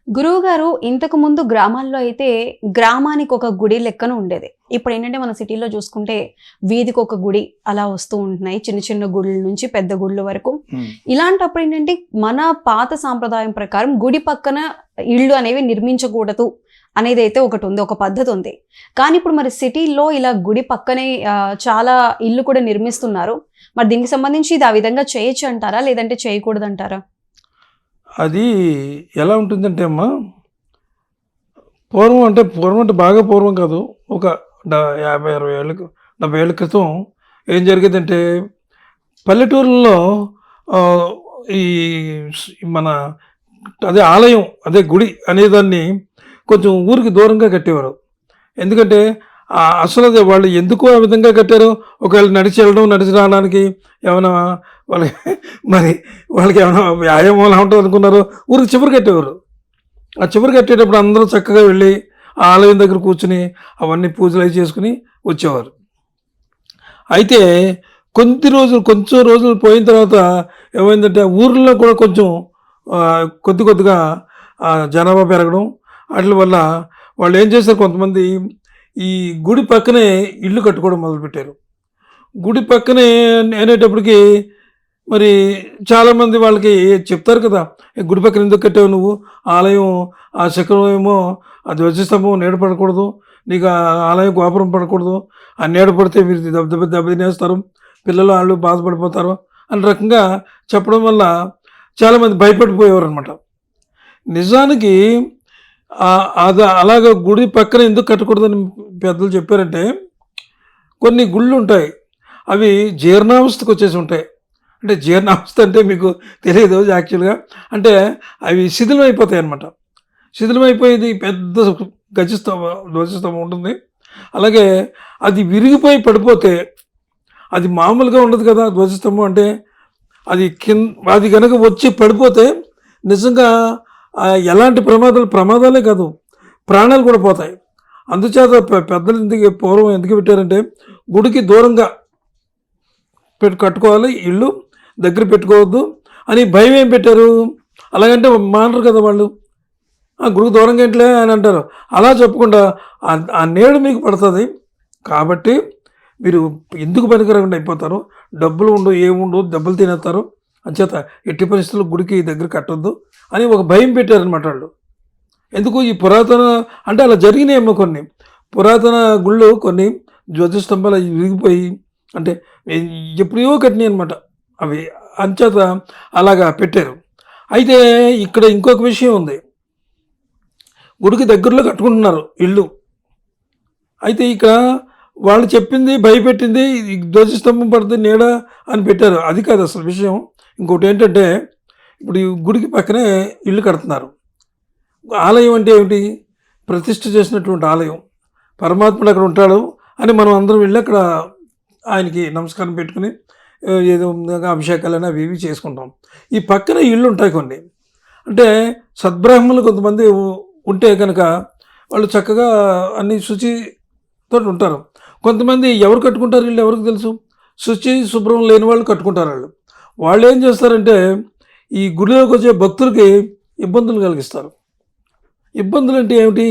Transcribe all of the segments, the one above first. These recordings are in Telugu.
గురువుగారు ఇంతకుముందు గ్రామాల్లో అయితే గ్రామానికి ఒక గుడి లెక్కన ఉండేది. ఇప్పుడేంటంటే మన సిటీలో చూసుకుంటే వీధికొక గుడి అలా వస్తూ ఉంటున్నాయి. చిన్న చిన్న గుడుల నుంచి పెద్ద గుడుల వరకు. హ్మ్. ఇలాంటప్పుడు ఏంటంటే మన పాత సాంప్రదాయం ప్రకారం గుడి పక్కన ఇళ్ళు అనేవి నిర్మించకూడదు అనేదైతే ఒకటుంది. ఒక పద్ధతి ఉంది. కానీ ఇప్పుడు మరి సిటీల్లో ఇలా గుడి పక్కనే చాలా ఇళ్ళు కూడా నిర్మిస్తున్నారు. మరి దీనికి సంబంధించి ఇది ఆ విధంగా చేయొచ్చు అంటారా? లేదంటే చేయకూడదంటారా? అది ఎలా ఉంటుందంటే అమ్మా, పూర్వం అంటే బాగా పూర్వం కాదు. ఒక 50, 60 ఏళ్ళకు 70 ఏళ్ళ క్రితం ఏం జరిగేదంటే పల్లెటూరుల్లో ఆహ్, ఈ మన అదే ఆలయం, అదే గుడి అనేదాన్ని కొంచెం ఊరికి దూరంగా కట్టేవారు. ఎందుకంటే అసలు అది వాళ్ళు ఎందుకు ఆ విధంగా కట్టారో, ఒకవేళ నడిచి వెళ్ళడం, నడిచి రావడానికి ఏమైనా వాళ్ళకి మరి వాళ్ళకి ఏమైనా వ్యాయామం అలా ఉంటుంది అనుకున్నారో ఊరికి చివరి కట్టేవారు. ఆ చివరి కట్టేటప్పుడు అందరూ చక్కగా వెళ్ళి ఆ ఆలయం దగ్గర కూర్చుని అవన్నీ పూజలు అవి చేసుకుని వచ్చేవారు. అయితే కొంచెం రోజులు పోయిన తర్వాత ఏమైందంటే ఊర్లో కూడా కొంచెం కొద్దిగా జనాభా పెరగడం వాటి వల్ల వాళ్ళు ఏం చేశారు, కొంతమంది ఈ గుడి పక్కనే ఇల్లు కట్టుకోవడం మొదలుపెట్టారు. గుడి పక్కనే అనేటప్పటికి మరి చాలామంది వాళ్ళకి చెప్తారు కదా, గుడి పక్కన ఎందుకు కట్టావు నువ్వు, ఆలయం ఆ శిఖరం ఏమో ఆ ధ్వజస్తంభం నీడ పడకూడదు, నీకు ఆ ఆలయం గోపురం పడకూడదు, ఆ నీడ పడితే మీరు దెబ్బ తినేస్తారు, పిల్లలు వాళ్ళు బాధపడిపోతారు అనే రకంగా చెప్పడం వల్ల చాలామంది భయపడిపోయేవారు అనమాట. నిజానికి అది అలాగ గుడి పక్కన ఎందుకు కట్టకూడదని పెద్దలు చెప్పారంటే, కొన్ని గుళ్ళు ఉంటాయి అవి జీర్ణావస్థకు వచ్చేసి ఉంటాయి. అంటే జీర్ణావస్థ అంటే మీకు తెలియదు యాక్చువల్గా, అంటే అవి శిథిలమైపోతాయి అన్నమాట. శిథిలమైపోయేది పెద్ద ధ్వజస్తంభం ఉంటుంది. అలాగే అది విరిగిపోయి పడిపోతే అది మామూలుగా ఉండదు కదా. ధ్వజస్తంభం అంటే అది కనుక వచ్చి పడిపోతే నిజంగా ఎలాంటి ప్రమాదాలే కాదు, ప్రాణాలు కూడా పోతాయి. అందుచేత పెద్దలు పూర్వం ఎందుకు పెట్టారంటే, గుడికి దూరంగా కట్టుకోవాలి, ఇల్లు దగ్గర పెట్టుకోవద్దు అని భయం ఏం పెట్టారు. అలాగంటే మానరు కదా వాళ్ళు, ఆ గుడికి దూరంగా ఏంట్లే అని అంటారు. అలా చెప్పకుండా ఆ నీడ మీకు పడుతుంది కాబట్టి మీరు ఎందుకు పనికిరాకుండా అయిపోతారు, డబ్బులు ఉండవు, ఏముండవు, దెబ్బలు తినేస్తారు, అంచేత ఎట్టి పరిస్థితుల్లో గుడికి దగ్గర కట్టొద్దు అని ఒక భయం పెట్టారనమాట వాళ్ళు. ఎందుకు ఈ పురాతన అంటే అలా జరిగినాయేమో, కొన్ని పురాతన గుళ్ళు కొన్ని ధ్వజస్తంభాలు విరిగిపోయి అంటే ఎప్పుడో కట్టినాయి అనమాట అవి, అంచేత అలాగా పెట్టారు. అయితే ఇక్కడ ఇంకొక విషయం ఉంది, గుడికి దగ్గరలో కట్టుకుంటున్నారు ఇల్లు. అయితే ఇక్కడ వాళ్ళు చెప్పింది భయపెట్టింది ధ్వజస్తంభం పడుతుంది నీడ అని పెట్టారు, అది కాదు అసలు విషయం. ఇంకోటి ఏంటంటే, ఇప్పుడు ఈ గుడికి పక్కనే ఇల్లు కడుతున్నారు. ఆలయం అంటే ఏమిటి, ప్రతిష్ఠ చేసినటువంటి ఆలయం, పరమాత్ముడు అక్కడ ఉంటాడు అని మనం అందరం వెళ్ళి అక్కడ ఆయనకి నమస్కారం పెట్టుకుని ఏదో అభిషేకాలని అవి ఇవి చేసుకుంటాం. ఈ పక్కన ఇళ్ళు ఉంటాయి కొన్ని, అంటే సద్బ్రాహ్మణులు కొంతమంది ఉంటే కనుక వాళ్ళు చక్కగా అన్ని శుచితో ఉంటారు. కొంతమంది ఎవరు కట్టుకుంటారు ఇల్లు ఎవరికి తెలుసు, శుభ్రం లేని వాళ్ళు కట్టుకుంటారు. వాళ్ళు ఏం చేస్తారంటే ఈ గుడిలోకి వచ్చే భక్తులకి ఇబ్బందులు కలిగిస్తారు. ఇబ్బందులు అంటే ఏమిటి,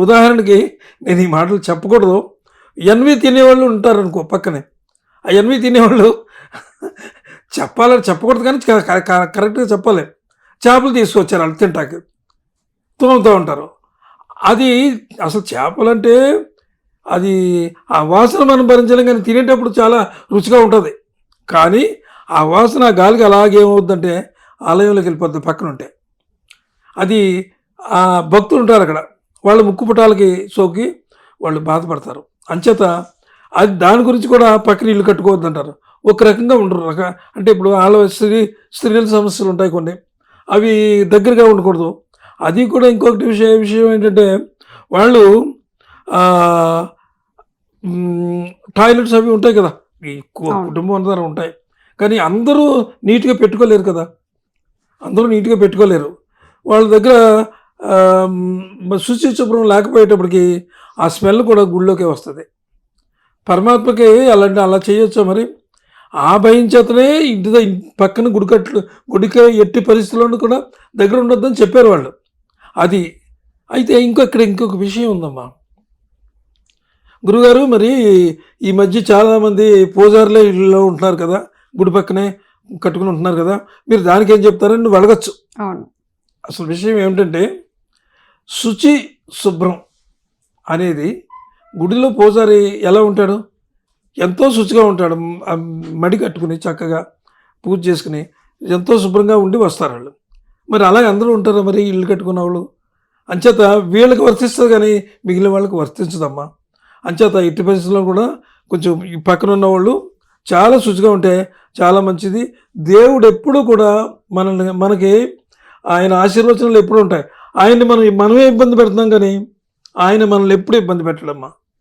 ఉదాహరణకి నేను ఈ మాటలు చెప్పకూడదు, ఎన్వి తినేవాళ్ళు ఉంటారనుకో పక్కనే, ఆ ఎన్వి తినేవాళ్ళు చెప్పకూడదు కానీ కరెక్ట్గా చెప్పాలి, చేపలు తీసుకొచ్చారు వాళ్ళు తింటాకి, తోముతూ ఉంటారు. అది అసలు చేపలంటే అది ఆ వాసన మనం భరించలేం, కానీ తినేటప్పుడు చాలా రుచిగా ఉంటుంది. కానీ ఆ వాసన గాలికి అలాగేమవుద్దంటే ఆలయంలోకి వెళ్ళిపోద్ది పక్కన ఉంటే. అది ఆ భక్తులు ఉంటారు అక్కడ, వాళ్ళు ముక్కు పుటాలకి సోకి వాళ్ళు బాధపడతారు. అంచేత అది దాని గురించి కూడా పక్కన ఇల్లు కట్టుకోవద్దు అంటారు. ఒక రకంగా ఉండరు అంటే ఇప్పుడు స్త్రీల సమస్యలు ఉంటాయి కొన్ని, అవి దగ్గరగా ఉండకూడదు. అది కూడా ఇంకొకటి విషయం ఏంటంటే, వాళ్ళు టాయిలెట్స్ అవి ఉంటాయి కదా, ఈ కుటుంబం అందరూ ఉంటాయి, కానీ అందరూ నీట్గా పెట్టుకోలేరు కదా, అందరూ నీట్గా పెట్టుకోలేరు. వాళ్ళ దగ్గర శుభ్రం లేకపోయేటప్పటికి ఆ స్మెల్ కూడా గుళ్ళోకే వస్తుంది. పరమాత్మకి అలా చేయొచ్చా మరి? ఆ భయం చేతనే పక్కన గుడికి ఎట్టి పరిస్థితుల్లోనూ కూడా దగ్గర ఉండొద్దని చెప్పారు వాళ్ళు. అది అయితే ఇంకొక విషయం ఉందమ్మా గురుగారు. మరి ఈ మధ్య చాలామంది పూజారులే ఇళ్ళలో ఉంటున్నారు కదా, గుడి పక్కనే కట్టుకుని ఉంటున్నారు కదా, మీరు దానికి ఏం చెప్తారని నువ్వు అడగచ్చు. అవును. అసలు విషయం ఏమిటంటే శుభ్రం అనేది గుడిలో పూజారి ఎలా ఉంటాడు, ఎంతో శుచిగా ఉంటాడు. మడి కట్టుకుని చక్కగా పూజ చేసుకుని ఎంతో శుభ్రంగా ఉండి వస్తారు వాళ్ళు. మరి అలాగే అందరూ ఉంటారా మరి ఇల్లు కట్టుకున్న వాళ్ళు? అంచేత వీళ్ళకి వర్తిస్తుంది కానీ మిగిలిన వాళ్ళకి వర్తించదమ్మా. అంచేత ఇట్టి పరిస్థితుల్లో కూడా కొంచెం ఈ పక్కన ఉన్న వాళ్ళు చాలా శుచిగా ఉంటే చాలా మంచిది. దేవుడు ఎప్పుడూ కూడా మనకి ఆయన ఆశీర్వచనాలు ఎప్పుడు ఉంటాయి. ఆయన్ని మనమే ఇబ్బంది పెడుతున్నాం కానీ ఆయన మనల్ని ఎప్పుడు ఇబ్బంది పెట్టడమ్మా.